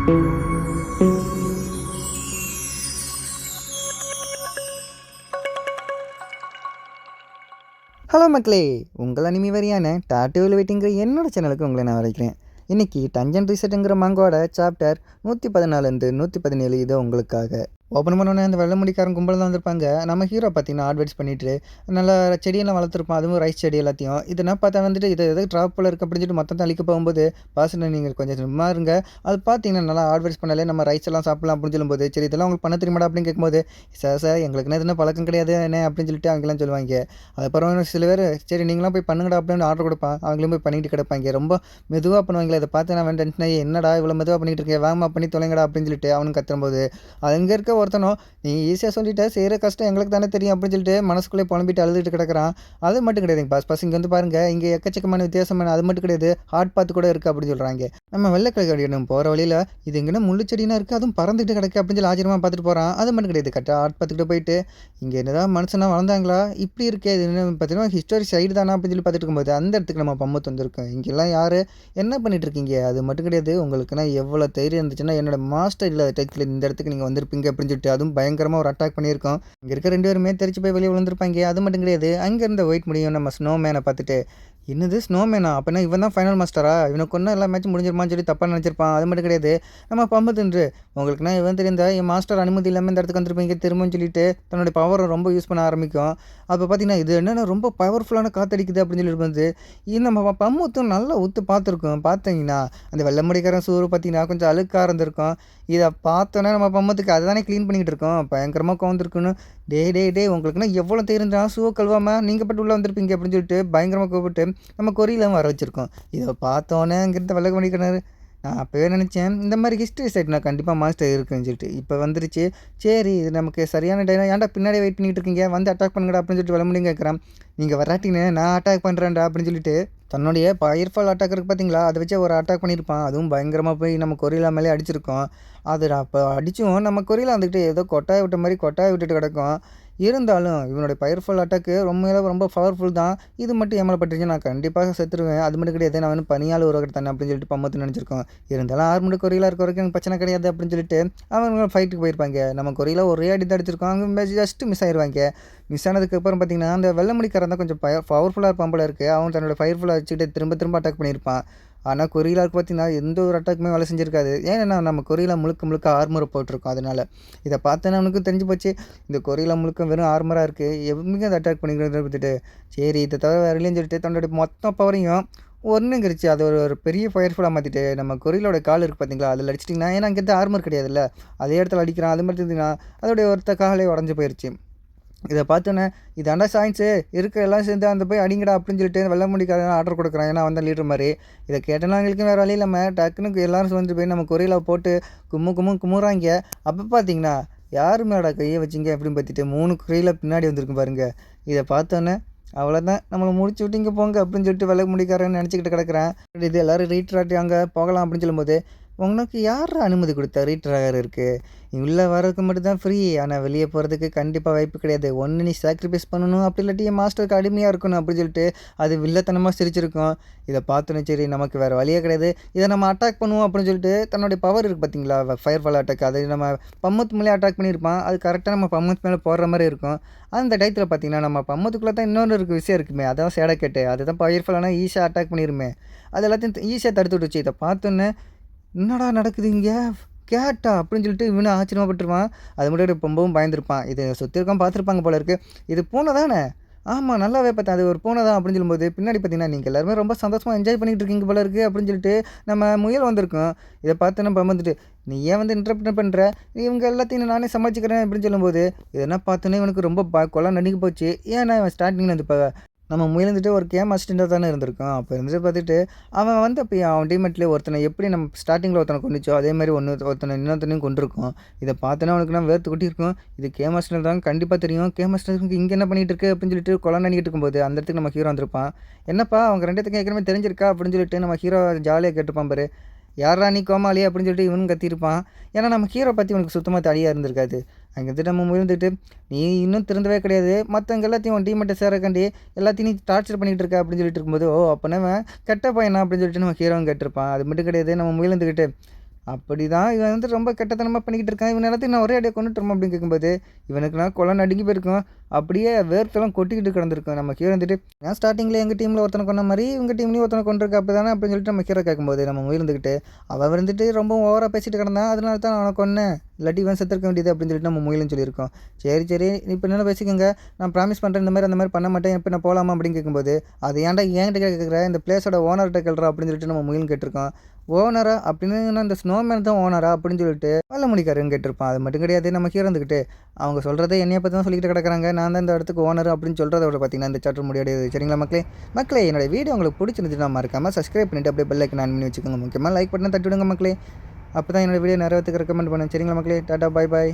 Hello மக்களே, உங்கள் anime வரியான டாட்டூவில் வெயிட்டிங்கிற என்னோட சேனலுக்கு உங்களை நான் வரைக்கிறேன். இன்றைக்கி டஞ்சன் ரீசெட்டுங்கிற மங்கோட சாப்டர் 114 117 இது உங்களுக்காக. ஓப்பன் பண்ணோன்னே அந்த வெள்ளை முடிக்காரன் கும்பல் தான் வந்திருப்பாங்க. நம்ம ஹீரோ பார்த்தீங்கன்னா அட்வைஸ் பண்ணிட்டு நல்லா செடியெல்லாம் வளர்த்துருப்பான், அதுவும் ரைஸ் செடி எல்லாத்தையும். இதெல்லாம் பார்த்தா வந்துட்டு இது எதாவது ட்ராப்பில் இருக்க அப்படின்னு சொல்லிட்டு மொத்தம் அழிக்க போகும்போது பாசனை நீங்கள் கொஞ்சம் சும்மா இருங்க, அது பார்த்தீங்கன்னா நல்லா அட்வைஸ் பண்ணாலே நம்ம ரைஸ் எல்லாம் சாப்பிடலாம் அப்படின்னு சொல்லும்போது, சரி இதெல்லாம் உங்களுக்கு பண்ண தெரியுமாடா அப்படின்னு கேட்கும்போது, சார் எங்களுக்குன்னு எதுனா பழக்கம் கிடையாது என்ன அப்படின்னு சொல்லிட்டு அவங்கெல்லாம் சொல்லுவாங்க. அதுக்கப்புறம் சில பேர் சரி நீங்களாம் போய் பண்ணுங்கடா அப்படின்னு ஆர்டர் கொடுப்பான், அவங்களும் போய் பண்ணிட்டு கிடப்பாங்க. ரொம்ப மெதுவாக பண்ணுவாங்களே, அதை பார்த்து நான் டென்ஷன் ஆகி என்னடா இவ்வளோ மெதுவாக பண்ணிட்டு இருக்கேன், வேகமாக பண்ணி தொலைங்கடா அப்படின்னு சொல்லிட்டு அவனுக்கு கத்தும்போது, அது இங்கே இருக்க ஒருத்தனும் நீ ஈஸியாக சொல்லிவிட்ட செய்கிற கஷ்டம் எங்களுக்கு தானே தெரியும் அப்படின்னு சொல்லிட்டு மனசுக்குள்ளே புலம்பிட்டு அழுதுட்டு கிடக்கிறான். அது மட்டும் கிடையாதுங்க பாஸ் இங்கே வந்து பாருங்கள், இங்கே எக்கச்சக்கமான வித்தியாசமான அது மட்டும் கிடையாது, ஹார்ட் பாத்து கூட இருக்குது அப்படின்னு சொல்கிறாங்க. நம்ம வெள்ளைக்கிழக்கு போகிற வழியில் இது எங்கன்னா முள்ளுச்செடினா இருக்குது, அதுவும் பறந்துட்டு கிடக்கு அப்படின்னு சொல்லி ஆச்சரியமாக பார்த்துட்டு போகிறான். அது மட்டும் கிடையாது, கரெக்டாக ஹார்ட் பார்த்துக்கிட்டு போயிட்டு இங்கே என்னதான் மனுஷனா வளர்ந்தாங்களா இப்படி இருக்கே, இது என்ன பார்த்தீங்கன்னா ஹிஸ்டாரி சைடு தானே அப்படின்னு சொல்லி பார்த்துட்டு இருக்கும்போது அந்த இடத்துக்கு நம்ம பம்மத்து வந்திருக்கோம். இங்கெல்லாம் யார் என்ன பண்ணிட்டு இருக்கீங்க, அது மட்டும் கிடையாது உங்களுக்குன்னா எவ்வளோ தைரியம் இருந்துச்சுன்னா என்னோட மாஸ்டர் இல்லாத டயத்தில் இந்த இடத்துக்கு நீங்கள் வந்திருப்பீங்க அப்படின்னு சொல்லிட்டு அதுவும் பயங்கரமாக ஒரு அட்டாக் பண்ணியிருக்கோம். இங்கே இருக்க 2 பேருமே தெரிச்சு போய் வெளியே விழுந்திருப்பாங்க. அது மட்டும் கிடையாது, அங்கேருந்து வெயிட் முடியும் நம்ம ஸ்னோமேனை பார்த்துட்டு, என்னது ஸ்னோமேனா அப்படின்னா இவன் தான் ஃபைனல் மாஸ்டரா, இவனுக்கு ஒன்றும் எல்லா மேட்சும் முடிஞ்சிருமான்னு சொல்லி தப்பாக நினச்சிருப்பான். அது மட்டும் கிடையாது, நம்ம பம்பத்துன்று உங்களுக்குனா இவன் தெரிந்த என் மாஸ்டர் அனுமதி இல்லாமல் இந்த இடத்துக்கு வந்திருப்பீங்க திரும்பன்னு சொல்லிட்டு தன்னுடைய பவரை ரொம்ப யூஸ் பண்ண ஆரம்பிக்கும். அப்போ பார்த்தீங்கன்னா இது என்னென்னா ரொம்ப பவர்ஃபுல்லான காற்றடிக்குது அப்படின்னு சொல்லி வந்து இது நம்ம பம்முத்தும் நல்லா ஊற்று பார்த்துருக்கோம். பார்த்தீங்கன்னா அந்த வெள்ளை முடிக்காரன் சூறு பார்த்தீங்கன்னா கொஞ்சம் அழுக்காக இருந்திருக்கும். இதை பார்த்தோன்னே நம்ம பம்மத்துக்கு அதை தானே க்ளீன் பண்ணிக்கிட்டு இருக்கோம், பயங்கரமாக கவுந்துருக்குன்னு டே உங்களுக்குன்னா எவ்வளோ தெரிஞ்சா ஷூவை கழுவாமல் நீங்கள் பட்டு உள்ளே வந்திருப்பீங்க அப்படின்னு சொல்லிட்டு பயங்கரமாக கூப்பிட்டு நம்ம கொரியிலாம் வர வச்சுருக்கோம். இதை பார்த்தோன்னே அங்கேருந்து வெள்ளை பண்ணிக்கிறாரு. நான் அப்போவே நினச்சேன் இந்த மாதிரி ஹிஸ்ட்ரி சைட் நான் கண்டிப்பாக மாஸ்டர் இருக்குன்னு சொல்லிட்டு, இப்போ வந்துருச்சு. சரி இது நமக்கு சரியான டைம், ஏன்டா பின்னாடி வெயிட் பண்ணிகிட்டு இருக்கீங்க, வந்து அட்டாக் பண்ணுங்கடா அப்படின்னு சொல்லிட்டு வெள்ள முடியும் கேட்குறான். நீங்கள் வராட்டின்னு நான் அட்டாக் பண்ணுறேன்டா அப்படின்னு சொல்லிட்டு தன்னுடைய ஃபயர்ஃபால் அட்டாக் இருக்குது பார்த்தீங்களா, அதை வச்சு ஒரு அட்டாக் பண்ணியிருப்பான். அதுவும் பயங்கரமாக போய் நம்ம கொரியிலா மேலே அடிச்சிருக்கோம். அது அப்போ அடித்தும் நம்ம கொரியிலா வந்துக்கிட்டு ஏதோ கொட்டாய் விட்ட மாதிரி கொட்டாய் விட்டுட்டு கிடக்கும். இருந்தாலும் இவனுடைய ஃபயர்ஃபால் அட்டாக்கு ரொம்ப பவர்ஃபுல் தான். இது மட்டும் ஏமாளப்பட்டுருச்சு நான் கண்டிப்பாக செத்துருவேன். அது மட்டும் கிடையாது, நான் வந்து பனியால் உருவாக்கிட்டு தானே அப்படின்னு சொல்லிட்டு பம்மத்து நினச்சிருக்கோம். இருந்தாலும் 6 மணி கொரியிலா இருக்க வரைக்கும் எனக்கு பிரச்சனை கிடையாது அப்படின்னு சொல்லிட்டு அவங்க ஃபைட்டுக்கு போயிருப்பாங்க. நம்ம கொரியிலா ஒரே அடி தான் அடிச்சிருக்கோம், அவங்க ஜஸ்ட்டு மிஸ் ஆயிடுவாங்க. மிஸ் ஆனதுக்கப்புறம் பார்த்தீங்கன்னா அந்த வெள்ளை முடிக்காரன் தான் கொஞ்சம் பவர்ஃபுல்லாக இருப்பான் போல இருக்குது. அவன் தன்னோட ஃபயர்ஃபுல்லாக வச்சுக்கிட்டு திரும்ப அட்டாக் பண்ணியிருப்பான். ஆனால் கொரியிலாவுக்கு பார்த்தீங்கன்னா எந்த ஒரு அட்டாக்குமே வேலை செஞ்சுருக்காது. ஏன்னா நம்ம கொரியிலா முழுக்க ஆர்மரை போட்டிருக்கோம். அதனால் இதை பார்த்தோன்னா அவனுக்கு தெரிஞ்சு போச்சு, இந்த கொரியிலா முழுக்க வெறும் ஆர்மராக இருக்குது, எவ்வளோ அதை அட்டாக் பண்ணிக்கிறத பார்த்துட்டு சரி இதை தவிர வேறு இல்லைன்னு சொல்லிட்டு தன்னோட மொத்த பவரையும் ஒன்றுங்கிருச்சு அதை ஒரு பெரிய ஃபயர்ஃபுல்லாக மாற்றிட்டு நம்ம கொரியிலோட கால் இருக்குது பார்த்தீங்களா, அதில் அடிச்சிட்டிங்கன்னா ஏன்னா அங்கேருந்து ஆர்மர் கிடையாதுல்ல, அதே இடத்துல அடிக்கிறான். அது மட்டும் இருந்தீங்கன்னா அதோடைய ஒருத்த காலே உடஞ்சி போயிடுச்சு. இதை பார்த்தோன்னே இதாண்டா சாயின்ஸு இருக்கிற எல்லாம் சேர்ந்து அந்த போய் அடிங்கடா அப்படின்னு சொல்லிட்டு வெள்ளை முடிக்காத ஆர்டர் கொடுக்குறான். ஏன்னா வந்த லீடர் மாதிரி இதை கேட்டோன்னா எங்களுக்கு வேறு வழி இல்லாமல் டக்குனுக்கு எல்லோரும் வந்து போய் நம்ம கொரியிலா போட்டு கும்முறாங்க. அப்போ பார்த்தீங்கன்னா யார் மேலோட கையை வச்சிங்க அப்படின்னு பார்த்துட்டு 3 கொரியிலா பின்னாடி வந்திருக்கு பாருங்கள். இதை பார்த்தோன்னே அவ்வளோதான் நம்மளை முடிச்சு விட்டிங்க போங்க அப்படின்னு சொல்லிட்டு வெள்ளை முடிக்காரன்னு நினச்சிக்கிட்டு கிடக்குறேன். இது எல்லோரும் ரீட்ராட்டி அங்கே போகலாம் அப்படின்னு சொல்லும்போது, உனக்கு யார் அனுமதி கொடுத்தா ரீட்ராகர் இருக்குது, உள்ளே வர்றதுக்கு மட்டும்தான் ஃப்ரீ, ஆனால் வெளியே போகிறதுக்கு கண்டிப்பாக வாய்ப்பு கிடையாது, ஒன்று நீ சாக்ரிஃபைஸ் பண்ணணும் அப்படி இல்லாட்டி என் மாஸ்டருக்கு அடிமையாக இருக்கணும் அப்படின்னு சொல்லிட்டு அது வில்லத்தனமாக சிரிச்சிருக்கும். இதை பார்த்தோன்னே சரி நமக்கு வேறு வழியே கிடையாது, இதை நம்ம அட்டாக் பண்ணுவோம் அப்படின்னு சொல்லிட்டு தன்னுடைய பவர் இருக்குது பார்த்தீங்களா ஃபயர்ஃபால் அட்டாக், அதை நம்ம பம்மத்து மேலே அட்டாக் பண்ணியிருப்பான். அது கரெக்டாக நம்ம பம்மத்து மேலே போடுற மாதிரி இருக்கும். அந்த டயத்தில் பார்த்தீங்கன்னா நம்ம பம்மத்துக்குள்ளே தான் இன்னொரு விஷயம் இருக்குமே, அதான் சேடக்கெட்டு, அதுதான் ஃபயர்ஃபாலான ஈஸியாக அட்டாக் பண்ணிடுமே, அது எல்லாத்தையும் ஈஸியாக தடுத்து விட்டுச்சு. இதை பார்த்தோன்னே என்னடா நடக்குது இங்கே கேட்டா அப்படின்னு சொல்லிட்டு இவனு ஆச்சரியமாகப்பட்டுருவான். அது மட்டும் ரொம்பவும் பயந்துருப்பான். இதை சுற்றி இருக்கான் பார்த்துருப்பாங்க போல இருக்குது. இது பூனை தானே, ஆமாம் நல்லாவே பார்த்தேன், அது ஒரு பூனை தான் அப்படின்னு சொல்லும்போது பின்னாடி பார்த்தீங்கன்னா நீங்கள் எல்லாருமே ரொம்ப சந்தோஷமாக என்ஜாய் பண்ணிகிட்டு இருக்கீங்க போல இருக்குது அப்படின்னு சொல்லிட்டு நம்ம முயல் வந்திருக்கோம். இதை பார்த்து நம்ம வந்துட்டு நீ ஏன் வந்து இன்டர்ப்ரெட் பண்ணுற, இவங்க எல்லாத்தையும் நானே சமாளிச்சுக்கிறேன் அப்படின்னு சொல்லும்போது இதெல்லாம் பார்த்தோன்னே இவனுக்கு ரொம்ப கொலை நடுங்கி போச்சு. ஏன்னா இவன் ஸ்டார்டிங்கில் வந்து இப்போ நம்ம முயல்ந்துட்டு ஒரு கேம் அசிஸ்டண்ட்டாக தானே இருந்திருக்கோம். அப்போ இருந்துட்டு பார்த்துட்டு அவன் வந்து அப்போ அவன் டீமெட்லேயே ஒருத்தனை எப்படி நம்ம ஸ்டார்டிங்கில் ஒருத்தனை கொண்டுச்சோ அதே மாதிரி ஒருத்தனை இன்னொருத்தனையும் கொண்டிருக்கோம். இதை பார்த்தோன்னா அவனுக்கு நான் வேர்த்து கொட்டியிருக்கும். இது கேம் அசிஸ்டன்ட் தான் கண்டிப்பாக தெரியும். கேம் அசிஸ்டன்ட்டுக்கு இங்கே என்ன பண்ணிகிட்டு இருக்கு அப்படின்னு சொல்லிட்டு கொலை நடிக்கிட்டு இருக்கும்போது அந்த இடத்துக்கு நம்ம ஹீரோ வந்திருப்பான். என்னப்பா அவங்க 2 பேத்துக்கும் ஏற்கனவே தெரிஞ்சிருக்கா அப்படின்னு சொல்லிட்டு நம்ம ஹீரோ ஜாலியாக கேட்டுப்பான் பாரு, யாரா நீ கோமாளி அப்படின்னு சொல்லிட்டு இவனும் கத்தியிருப்பான். ஏன்னா நம்ம ஹீரோ பற்றி உனக்கு சுத்தமாக தடியாக இருந்திருக்காது. அங்கேருந்து நம்ம முயல்ந்துட்டு நீ இன்னும் திருந்தவே கிடையாது, மற்றவங்க எல்லாத்தையும் உன் டீமெட்டை சேரக்காண்டி எல்லாத்தையும் நீ டார்ச்சர் பண்ணிகிட்டு இருக்க அப்படின்னு சொல்லிட்டு இருக்கும்போது, ஓ அப்போ நம்ம கெட்ட பையனா அப்படின்னு சொல்லிட்டு நம்ம ஹீரோவும் கேட்டிருப்பான். அது மட்டும் கிடையாது, நம்ம முயல்ந்துக்கிட்டு அப்படி தான் இவன் வந்து ரொம்ப கெட்டத்தனமாக பண்ணிக்கிட்டு இருக்கான். இவன் எல்லாத்தையும் நான் ஒரே அடியாக கொன்னுட்டுருமா அப்படின்னு கேட்கும்போது, இவனுக்குலாம் கொலை நடுங்கி போயிருக்கும். அப்படியே வேர்த்தெல்லாம் கொட்டிக்கிட்டு கிடந்திருக்கும். நம்ம ஹீரோ வந்துட்டு, நான் ஸ்டார்டிங்கில் எங்கள் டீமில் ஒருத்தனை கொன்ன மாதிரி இவங்க டீம்லேயும் ஒருத்தனை கொண்டிருக்க அப்படி தானே அப்படின்னு சொல்லிட்டு நம்ம ஹீரோ கேட்கும்போது, நம்ம முயல் இருந்துக்கிட்டு அவன் வந்துட்டு ரொம்ப ஓவராக பேசிட்டு கிடந்தான், அதனால தான் அவனை கொன்னேன், இல்லாட்டி இவன் செத்துருக்க வேண்டியது அப்படின்னு சொல்லிட்டு நம்ம முயலும் சொல்லியிருக்கோம். சரி இப்போ என்ன பேசிக்கோங்க, நான் ப்ராமிஸ் பண்ணுறேன் இந்த மாதிரி அந்த மாதிரி பண்ண மாட்டேன், இப்போ நான் போகலாமா அப்படின்னு கேட்கும்போது, அது ஏன்டா என்கிட்ட கேட்குற, இந்த பிளேஸோட ஓனர்கிட்ட கேள்றா அப்படின்னு சொல்லிட்டு நம்ம முயலும் கேட்டிருக்கோம். ஓனரா அப்படின்னு இந்த ஸ்னோமேன் தான் ஓனரா அப்படின்னு சொல்லிட்டு வெள்ள முடிக்காருன்னு கேட்டிருப்பான். அது மட்டும் கிடையாது, நம்ம ஹீரோ இருந்துக்கிட்டு அவங்க சொல்கிறத என்னைய பற்றி தான் சொல்லிக்கிட்டு கிடக்குறாங்க, நான் தான் இந்த இடத்துக்கு ஓனர் அப்படின்னு சொல்கிறத விட பார்த்தீங்கன்னா இந்த சாப்டர் முடியாது. சரிங்களா மக்களே என்னோட வீடியோ உங்களுக்கு பிடிச்சிருந்துச்சுன்னா மறக்காமல் சப்ஸ்கிரைப் பண்ணிவிட்டு அப்படியே பெல் ஐக்கன் ஆன் பண்ணி வச்சுக்கோங்க. முக்கியமாக லைக் பட்டனை தட்டி விடுங்க மக்களே. அப்போ தான் என்னோடய வீடியோ நிறைய ரெக்கமெண்ட் பண்ணுவேன். சரிங்களா மக்களே, டாட்டா பாய் பாய்.